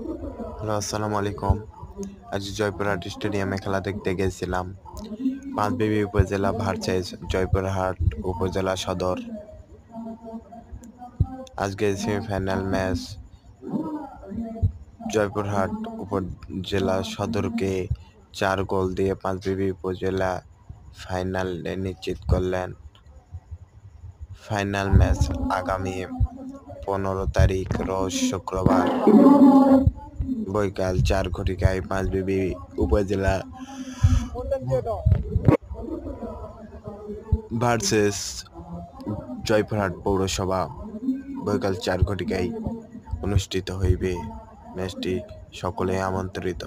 Hello, আসসালামু আলাইকুম। আজ জয়পুরহাট স্টেডিয়ামে খেলা দেখতে গেছিলাম। পাঁচবিবি উপজেলা ভার্সেস জয়পুরহাট উপজেলা সদর। আজকে সেমিফাইনাল ম্যাচ। জয়পুরহাট উপজেলা সদরকে 4 গোল দিয়ে পাঁচবিবি উপজেলা ফাইনালে নিশ্চিত করলেন। ফাইনাল ম্যাচ আগামী 15 তারিখ রোজ শুক্রবার বৈকাল 4 ঘটিকায় পাঁচবিবি উপজেলা ভার্সেস জয়পুরহাট পৌরসভা বৈকাল 4 ঘটিকায় অনুষ্ঠিত হইবে। ম্যাচটি সকলে আমন্ত্রিত।